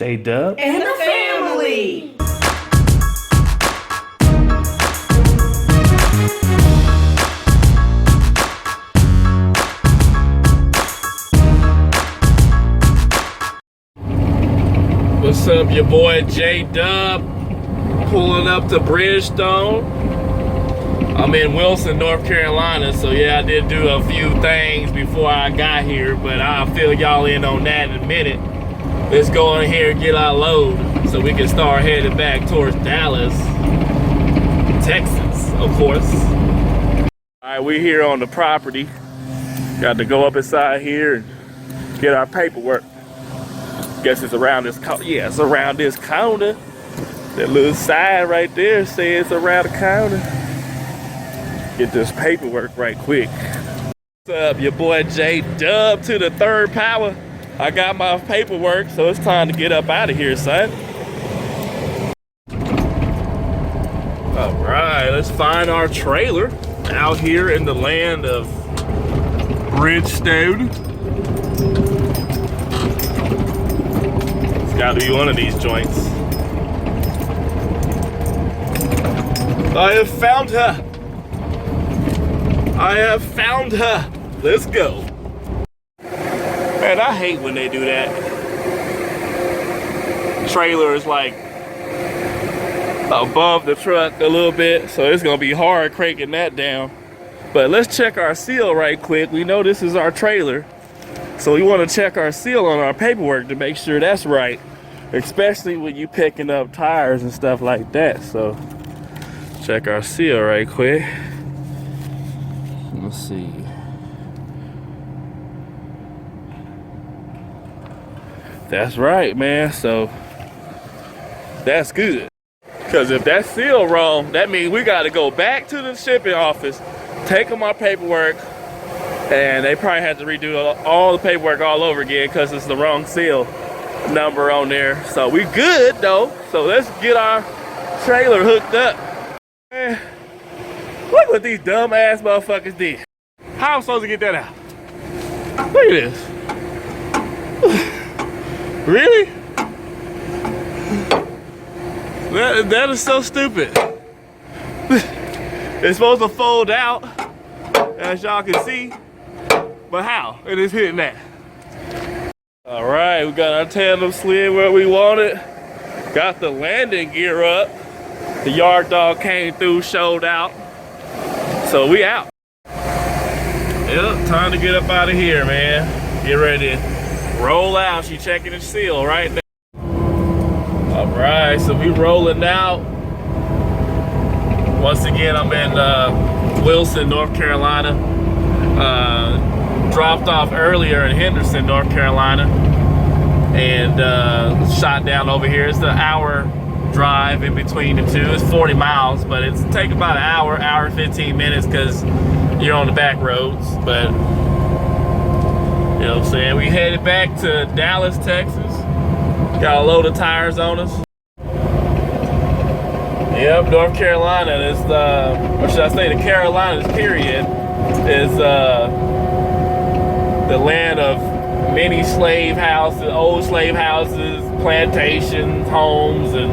J-Dub and the family. What's up, your boy J-Dub, pulling up to Bridgestone. I'm in Wilson, North Carolina, so yeah, I did do a few things before I got here, but I'll fill y'all in on that in a minute. Let's go in here and get our load so we can start heading back towards Dallas, Texas, of course. All right, we're here on the property. Got to go up inside here and get our paperwork. Guess it's around this corner. Yeah, it's around this corner. That little sign right there says it's around the corner. Get this paperwork right quick. What's up, your boy J-Dub to the third power. I got my paperwork, so it's time to get up out of here, son. All right, let's find our trailer out here in the land of Bridgestone. It's gotta be one of these joints. I have found her. I have found her. Let's go. Man, I hate when they do that. Trailer is like above the truck a little bit, so it's gonna be hard cranking that down. But let's check our seal right quick. We know this is our trailer, so we want to check our seal on our paperwork to make sure that's right, especially when you picking up tires and stuff like that. So check our seal right quick. Let's see. That's right, man. So that's good. Because if that's seal wrong, that means we got to go back to the shipping office, take them our paperwork, and they probably have to redo all the paperwork all over again because it's the wrong seal number on there. So we good though. So let's get our trailer hooked up. Man, look what these dumb ass motherfuckers did. How am I supposed to get that out? Look at this. Really? That is so stupid. It's supposed to fold out, as y'all can see, but how? It is hitting that. All right, we got our tandem slid where we want it. Got the landing gear up. The yard dog came through, showed out. So we out. Yep, time to get up out of here, man. Get ready to roll out. She checking the seal right now. All right, so we rolling out. Once again, I'm in Wilson, North Carolina. Dropped off earlier in Henderson, North Carolina, and shot down over here. It's an hour drive in between the two. It's 40 miles, but it's take about an hour and 15 minutes because you're on the back roads. But you know what I'm saying? We headed back to Dallas, Texas. Got a load of tires on us. Yep, North Carolina is or should I say the Carolinas period is the land of many slave houses, old slave houses, plantations, homes, and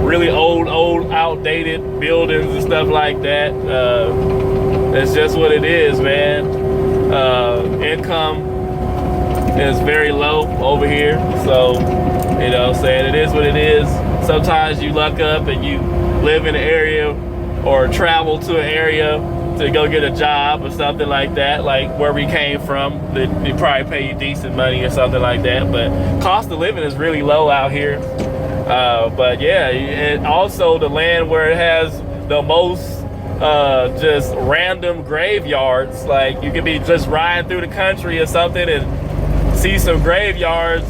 really old, outdated buildings and stuff like that. That's just what it is, man. Income is very low over here, so you know what I'm saying, it is what it is. Sometimes you luck up and you live in an area or travel to an area to go get a job or something like that, like where we came from. They probably pay you decent money or something like that, but cost of living is really low out here. But yeah, and also the land where it has the most just random graveyards. Like you could be just riding through the country or something and see some graveyards,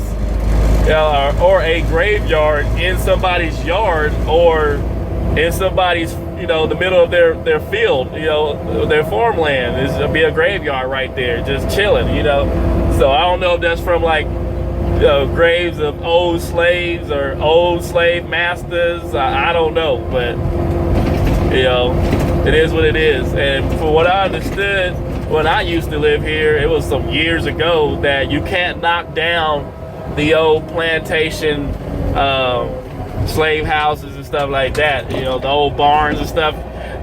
or a graveyard in somebody's yard or in somebody's, you know, the middle of their field, you know, their farmland. There'll be a graveyard right there just chilling, you know. So I don't know if that's from like graves of old slaves or old slave masters. I don't know, but you know, it is what it is. And for what I understood when I used to live here, it was some years ago, that you can't knock down the old plantation slave houses and stuff like that. You know, the old barns and stuff.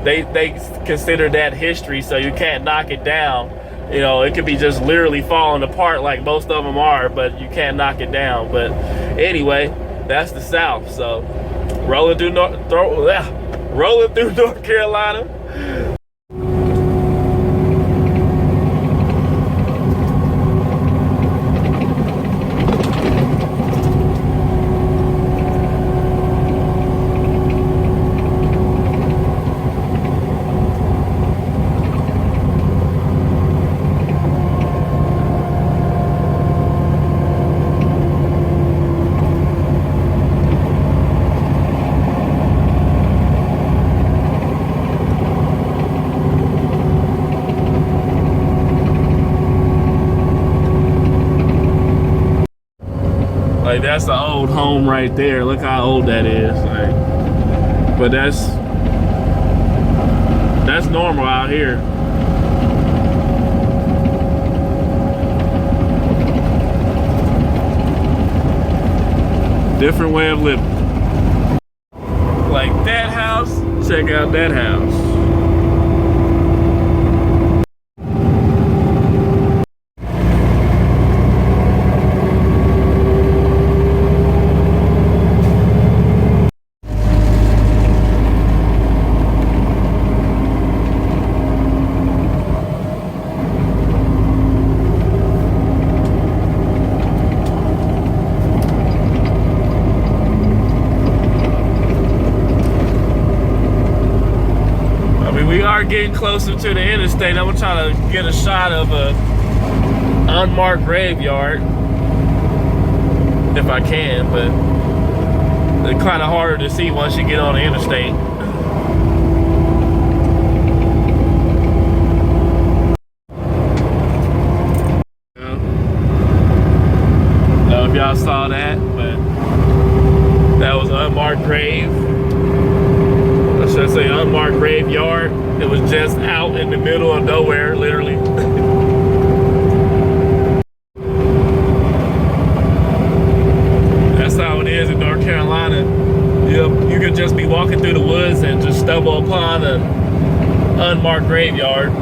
They consider that history, so you can't knock it down. You know, it could be just literally falling apart like most of them are, but you can't knock it down. But anyway, that's the South. So rolling through North Carolina. Like, that's the old home right there. Look how old that is. Like, but that's normal out here. Different way of living. Like that house, check out that house. Getting closer to the interstate. I'm gonna try to get a shot of a unmarked graveyard if I can, but it's kind of harder to see once you get on the interstate. I don't know if y'all saw that, but that was an unmarked grave. I should say unmarked graveyard. It was just out in the middle of nowhere, literally. That's how it is in North Carolina. You could just be walking through the woods and just stumble upon an unmarked graveyard.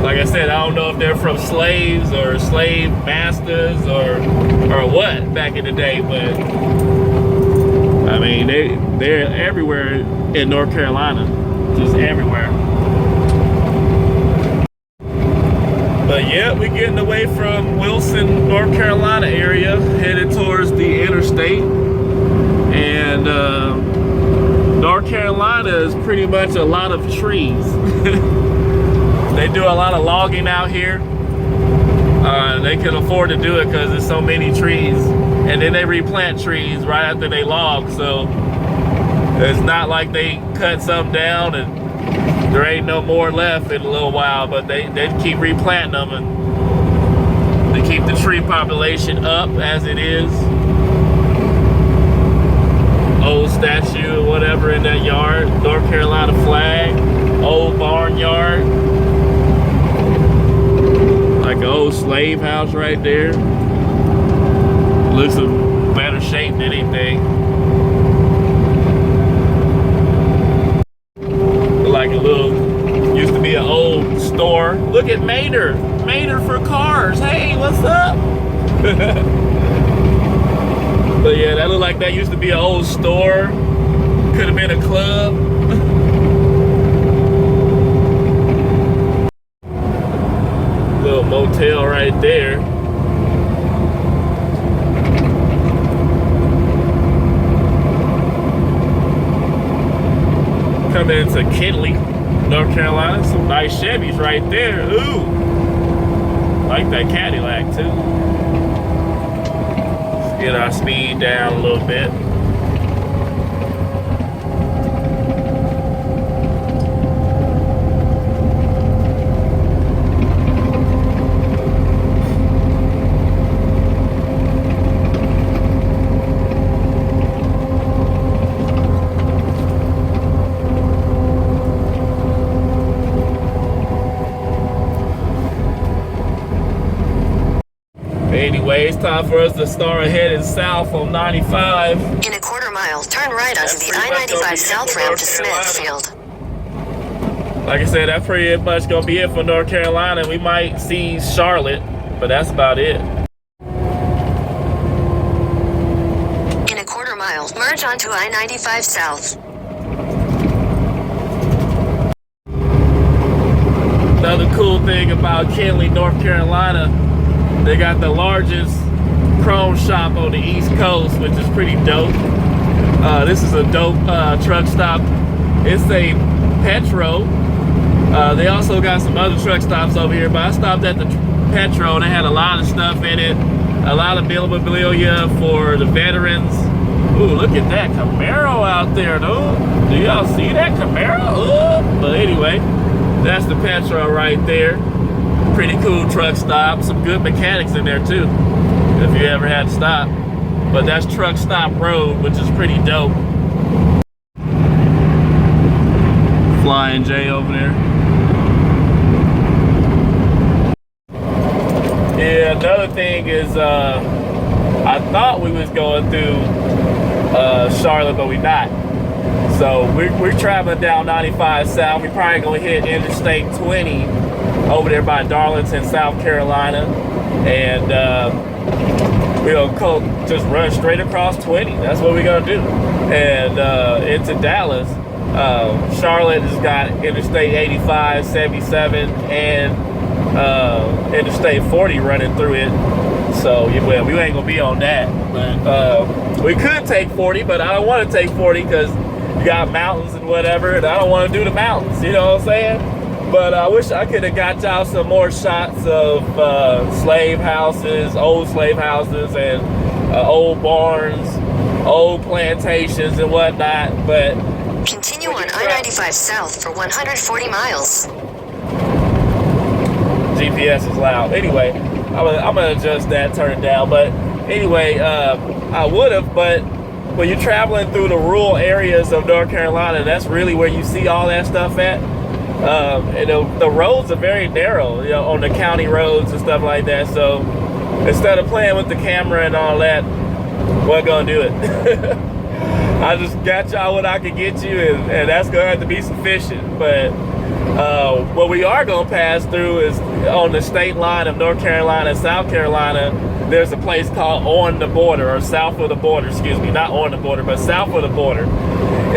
Like I said, I don't know if they're from slaves or slave masters or what back in the day, but I mean, they're everywhere in North Carolina, just everywhere. But yeah, we're getting away from Wilson, North Carolina area, headed towards the interstate. And North Carolina is pretty much a lot of trees. They do a lot of logging out here. They can afford to do it because there's so many trees. And then they replant trees right after they log, so it's not like they cut some down and there ain't no more left in a little while, but they keep replanting them and they keep the tree population up as it is. Old statue or whatever in that yard, North Carolina flag, old barnyard, like an old slave house right there. Looks in better shape than anything. Like a little, used to be an old store. Look at Mater for cars. Hey, what's up? But yeah, that looked like that used to be an old store. Could have been a club. Little motel right there. Coming into Kinley, North Carolina. Some nice Chevys right there. Ooh, like that Cadillac too. Let's get our speed down a little bit. anyway, it's time for us to start heading south on 95. In a quarter mile, turn right onto the I-95 South ramp to Smithfield. Like I said, that's pretty much gonna be it for North Carolina. We might see Charlotte, but that's about it. In a quarter mile, merge onto I-95 South. Another cool thing about Kinley, North Carolina, they got the largest chrome shop on the East Coast, which is pretty dope. This is a dope truck stop. It's a Petro. They also got some other truck stops over here, but I stopped at the Petro and they had a lot of stuff in it. A lot of memorabilia for the veterans. Ooh, look at that Camaro out there, dude. Do y'all see that Camaro? Ooh. But anyway, that's the Petro right there. Pretty cool truck stop. Some good mechanics in there too, if you ever had to stop. But that's Truck Stop Road, which is pretty dope. Flying J over there. Yeah, another thing is I thought we was going through Charlotte, but we're not. So we're traveling down 95 South. We're probably gonna hit Interstate 20 over there by Darlington, South Carolina, and we're gonna just run straight across 20. That's what we're gonna do, and into Dallas. Charlotte has got Interstate 85, 77, and Interstate 40 running through it. So well, we ain't gonna be on that, but we could take 40, but I don't want to take 40 because you got mountains and whatever, and I don't want to do the mountains, you know what I'm saying? But I wish I could have got y'all some more shots of slave houses, old slave houses, and old barns, old plantations and whatnot. But continue on I-95 South for 140 miles. GPS is loud. Anyway, I'm gonna adjust that, turn it down. But anyway, I would have, but when you're traveling through the rural areas of North Carolina, that's really where you see all that stuff at. And the roads are very narrow, you know, on the county roads and stuff like that. So instead of playing with the camera and all that, we're gonna do it. I just got y'all what I could get you, and that's gonna have to be sufficient. But what we are gonna pass through is on the state line of North Carolina and South Carolina. There's a place called On the Border, or South of the Border, excuse me, not on the border, but south of the border.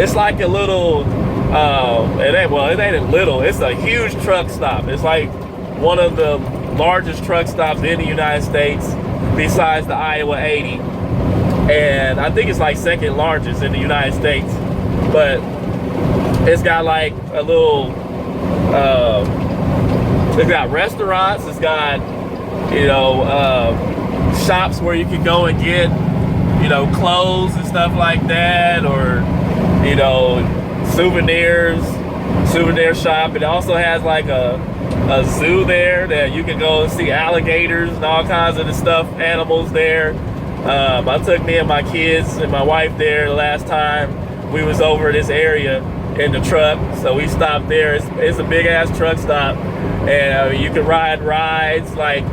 It's like a little, it ain't a little, it's a huge truck stop. It's like one of the largest truck stops in the United States besides the Iowa 80. And I think it's like second largest in the United States. But it's got like a little, it's got restaurants, it's got, you know, shops where you can go and get, you know, clothes and stuff like that, or, you know, souvenir shop. It also has like a zoo there that you can go and see alligators and all kinds of the stuffed animals there. I took me and my kids and my wife there the last time we was over this area in the truck, so we stopped there. It's a big ass truck stop, and you can ride rides like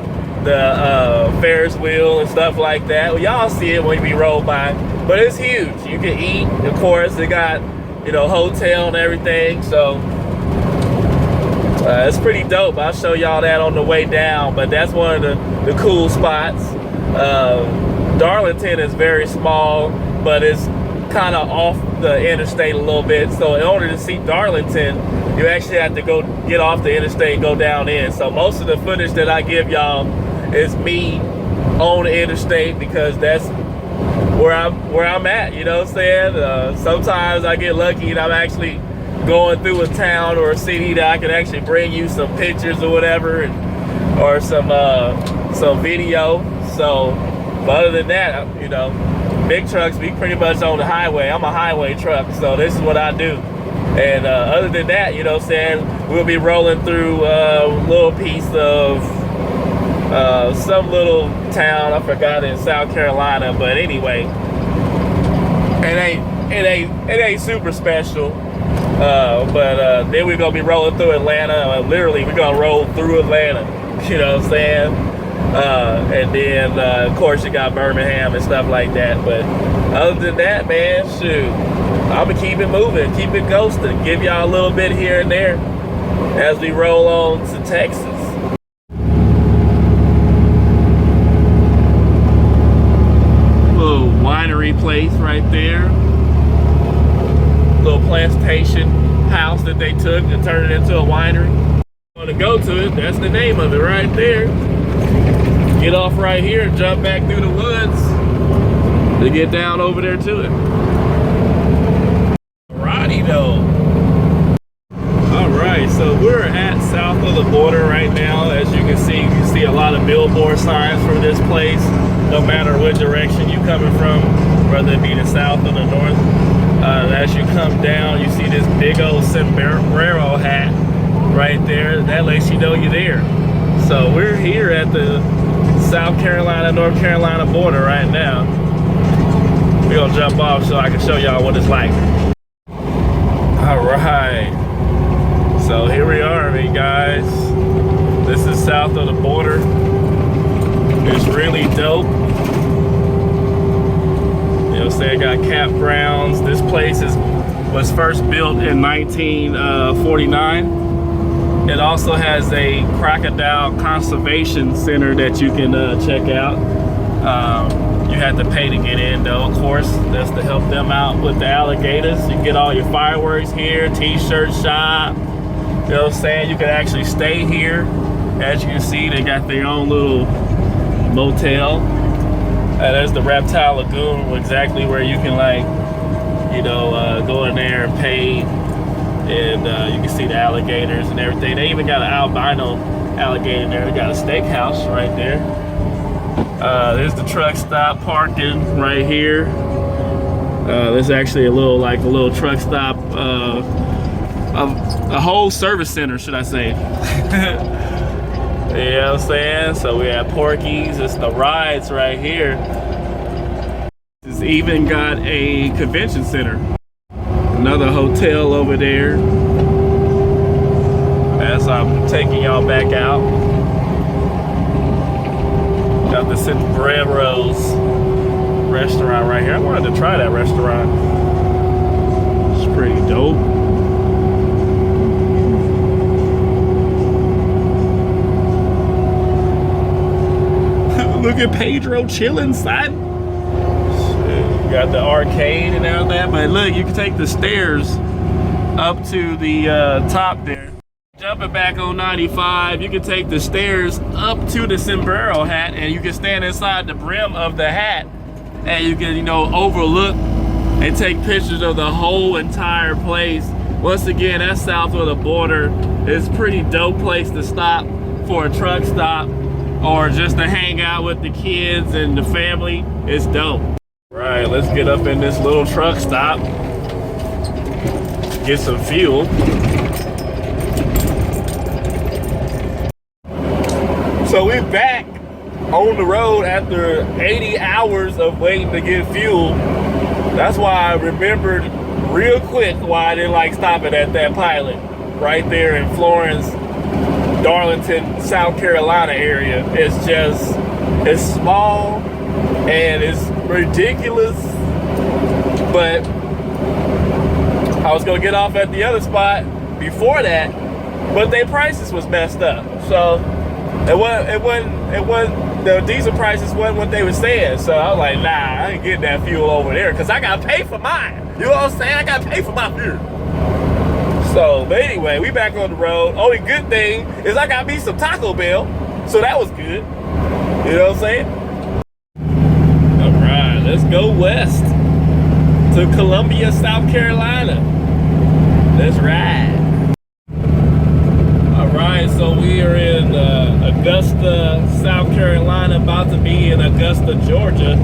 the Ferris wheel and stuff like that. Well, y'all see it when we roll by, but it's huge. You can eat, of course. They got, you know, hotel and everything, so it's pretty dope. I'll show y'all that on the way down, but that's one of the cool spots. Darlington is very small, but it's kind of off the interstate a little bit. So in order to see Darlington, you actually have to go get off the interstate and go down in. So most of the footage that I give y'all is me on the interstate, because that's where I'm at, you know what I'm saying? Sometimes I get lucky and I'm actually going through a town or a city that I can actually bring you some pictures or whatever, or some video. So, but other than that, you know, big trucks, we pretty much on the highway. I'm a highway truck, so this is what I do. And other than that, you know what I'm saying, we'll be rolling through a little piece of some little town, I forgot, in South Carolina, but anyway, it ain't super special. But then we're gonna be rolling through Atlanta. Literally, we're gonna roll through Atlanta, you know what I'm saying? And then, of course, you got Birmingham and stuff like that. But other than that, man, shoot, I'm going to keep it moving, keep it ghosting, give y'all a little bit here and there as we roll on to Texas. Little winery place right there. Little plantation house that they took and turned it into a winery. Want to go to it, that's the name of it right there. Get off right here and jump back through the woods to get down over there to it. Alrighty though. Alright, so we're at south of the border right now. As you can see a lot of billboard signs from this place, no matter what direction you coming from, whether it be the south or the north. As you come down, you see this big old sombrero hat right there. That lets you know you're there. So we're here at the South Carolina, North Carolina border right now. We're gonna jump off so I can show y'all what it's like. All right. So here we are, guys. This is south of the border. It's really dope. You know what I'm saying? Got campgrounds. This place was first built in 1949. It also has a crocodile conservation center that you can check out. You have to pay to get in though, of course. That's to help them out with the alligators. You can get all your fireworks here, t-shirt shop. You know what I'm saying? You can actually stay here. As you can see, they got their own little motel. There's the Reptile Lagoon, exactly where you can go in there and pay. And you can see the alligators and everything. They even got an albino alligator there. They got a steakhouse right there. There's the truck stop parking right here. There's actually a little truck stop, a whole service center, should I say. You know what I'm saying? So we have Porky's. It's the rides right here. It's even got a convention center. Another hotel over there. As I'm taking y'all back out. Got the Sombreros restaurant right here. I wanted to try that restaurant. It's pretty dope. Look at Pedro chilling, son. You got the arcade and all that, but look, you can take the stairs up to the top there. Jumping back on 95, you can take the stairs up to the sombrero hat, and you can stand inside the brim of the hat, and you can, overlook and take pictures of the whole entire place. Once again, that's south of the border. It's a pretty dope place to stop for a truck stop, or just to hang out with the kids and the family. It's dope. Right, let's get up in this little truck stop, get some fuel. So we're back on the road after 80 hours of waiting to get fuel. That's why I remembered real quick why I didn't like stopping at that Pilot right there in Florence, Darlington, South Carolina area. It's small and it's ridiculous, but I was gonna get off at the other spot before that, but their prices was messed up. So it wasn't the diesel prices wasn't what they were saying. So I was like, nah, I ain't getting that fuel over there because I gotta pay for mine. You know what I'm saying? I gotta pay for my fuel. So, but anyway, we back on the road. Only good thing is I got me some Taco Bell, so that was good. You know what I'm saying? All right, let's go west to Columbia, South Carolina. Let's ride. All right, so we are in Augusta, South Carolina, about to be in Augusta, Georgia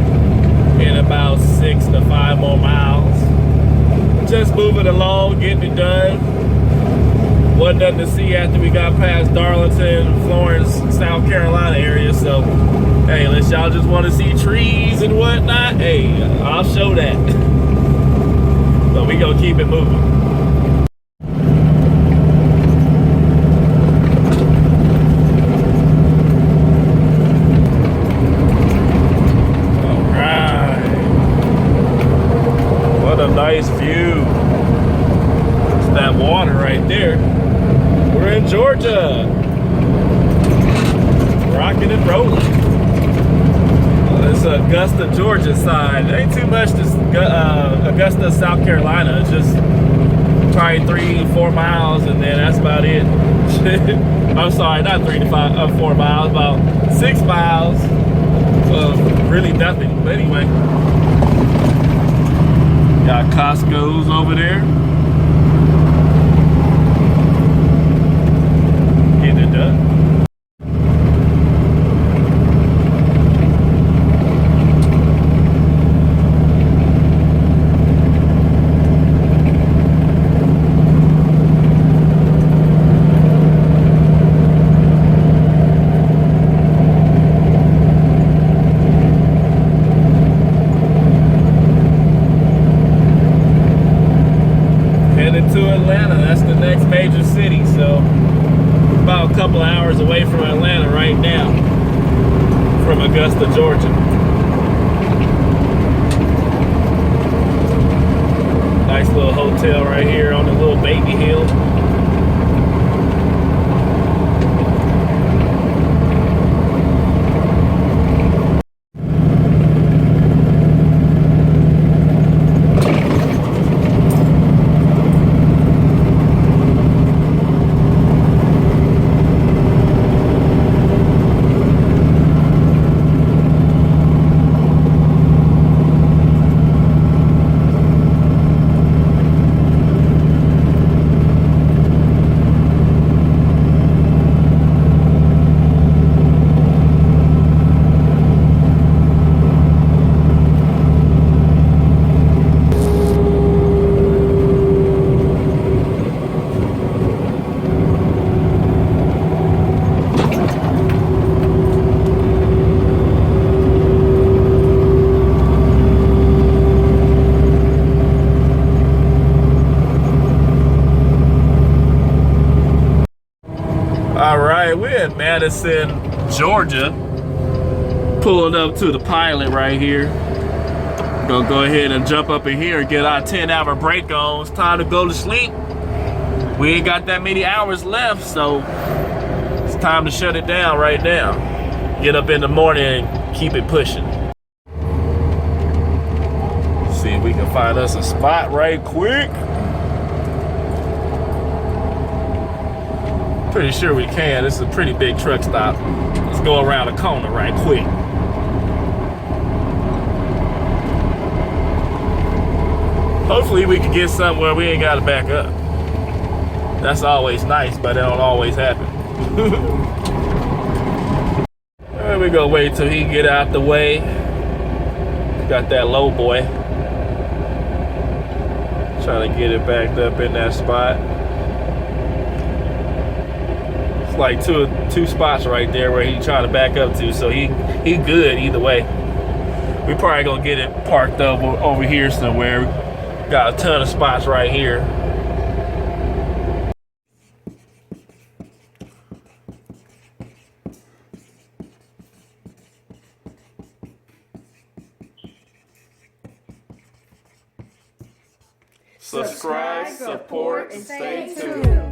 in about 6 to 5 more miles. Just moving along, getting it done. Wasn't nothing to see after we got past Darlington, Florence, South Carolina area. So, hey, unless y'all just want to see trees and whatnot, hey, I'll show that. But we gonna keep it moving. Carolina right there. We're in Georgia. Rocking and rolling. It's Augusta, Georgia side. Ain't too much to Augusta, South Carolina. It's just probably 3-4 miles, and then that's about it. I'm sorry, not 4 miles, about 6 miles. So really nothing. But anyway, got Costco's over there. Getting it done. To Atlanta, that's the next major city, so about a couple of hours away from Atlanta right now, from Augusta, Georgia. Nice little hotel right here on the little baby hill. Alright, we're in Madison, Georgia. Pulling up to the pilot right here. Gonna go ahead and jump up in here and get our 10-hour break on. It's time to go to sleep. We ain't got that many hours left, so it's time to shut it down right now. Get up in the morning and keep it pushing. See if we can find us a spot right quick. Pretty sure we can. This is a pretty big truck stop. Let's go around the corner right quick. Hopefully we can get somewhere we ain't got to back up. That's always nice, but that don't always happen. We gonna wait till he get out the way. Got that low boy. Trying to get it backed up in that spot. Like two spots right there where he's trying to back up to, so he good either way. We probably gonna get it parked up over here somewhere. Got a ton of spots right here. Subscribe, support, and stay tuned.